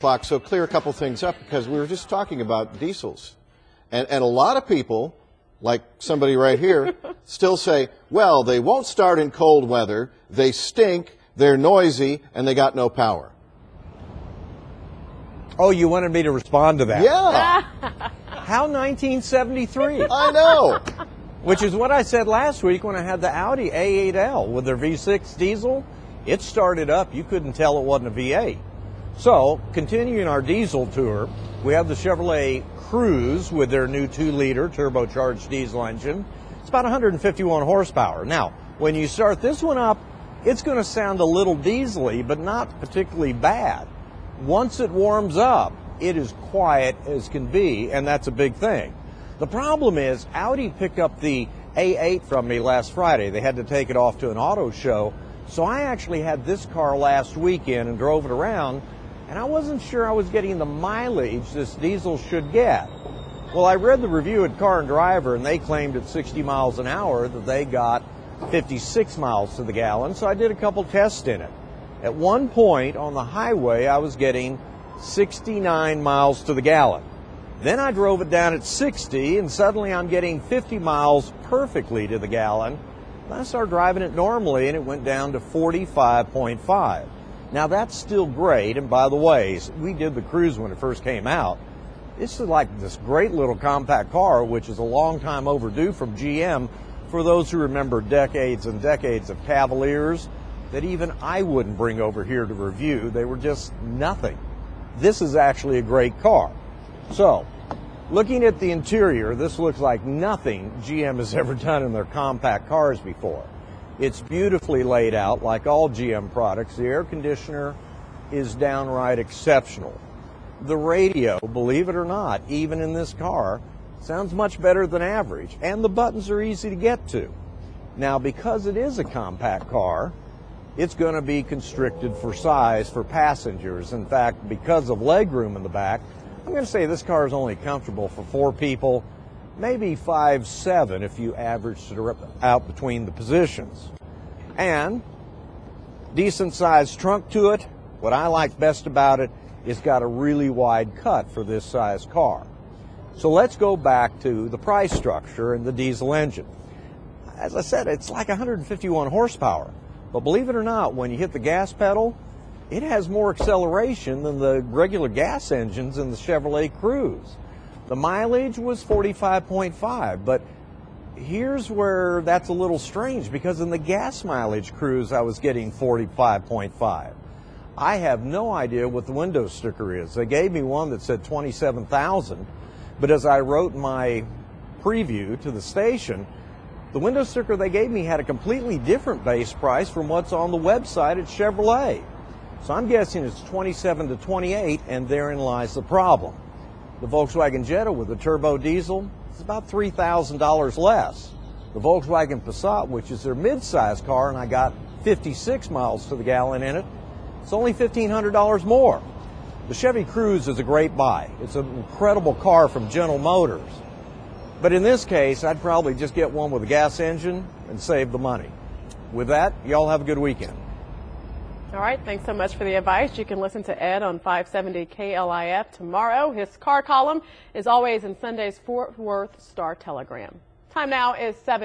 Clock, so clear a couple things up, because we were just talking about diesels. And a lot of people, like somebody right here, still say, well, they won't start in cold weather, they stink, they're noisy, and they got no power. Oh, you wanted me to respond to that? Yeah. How 1973? I know. Which is what I said last week when I had the Audi A8L with their V6 diesel. It started up, you couldn't tell it wasn't a V8. So, continuing our diesel tour, we have the Chevrolet Cruze with their new 2-liter turbocharged diesel engine. It's about 151 horsepower. Now, when you start this one up, it's going to sound a little diesely, but not particularly bad. Once it warms up, it is quiet as can be, and that's a big thing. The problem is, Audi picked up the A8 from me last Friday. They had to take it off to an auto show, so I actually had this car last weekend and drove it around, and I wasn't sure I was getting the mileage this diesel should get. Well, I read the review at Car and Driver, and they claimed at 60 miles an hour that they got 56 miles to the gallon, so I did a couple tests in it. At one point on the highway, I was getting 69 miles to the gallon. Then I drove it down at 60, and suddenly I'm getting 50 miles perfectly to the gallon. I started driving it normally, and it went down to 45.5. Now, that's still great, and by the way, we did the Cruze when it first came out. This is like this great little compact car, which is a long time overdue from GM. For those who remember decades and decades of Cavaliers that even I wouldn't bring over here to review, they were just nothing. This is actually a great car. So, looking at the interior, this looks like nothing GM has ever done in their compact cars before. It's beautifully laid out like all GM products. The air conditioner is downright exceptional. The radio, believe it or not, even in this car, sounds much better than average, and the buttons are easy to get to. Now, because it is a compact car, it's going to be constricted for size for passengers. In fact, because of legroom in the back, I'm going to say this car is only comfortable for 4 people, maybe 5, 7 if you average it out between the positions. And decent sized trunk to it. What I like best about it, it's got a really wide cut for this size car. So let's go back to the price structure and the diesel engine. As I said, it's like 151 horsepower. But believe it or not, when you hit the gas pedal, it has more acceleration than the regular gas engines in the Chevrolet Cruze. The mileage was 45.5, but here's where that's a little strange, because in the gas mileage Cruze I was getting 45.5. I have no idea what the window sticker is. They gave me one that said 27,000, but as I wrote my preview to the station, the window sticker they gave me had a completely different base price from what's on the website at Chevrolet. So I'm guessing it's 27 to 28, and therein lies the problem. The Volkswagen Jetta with the turbo diesel is about $3,000 less. The Volkswagen Passat, which is their mid-size car, and I got 56 miles to the gallon in it, it's only $1,500 more. The Chevy Cruze is a great buy. It's an incredible car from General Motors. But in this case, I'd probably just get one with a gas engine and save the money. With that, y'all have a good weekend. All right, thanks so much for the advice. You can listen to Ed on 570 KLIF tomorrow. His car column is always in Sunday's Fort Worth Star Telegram. Time now is 7.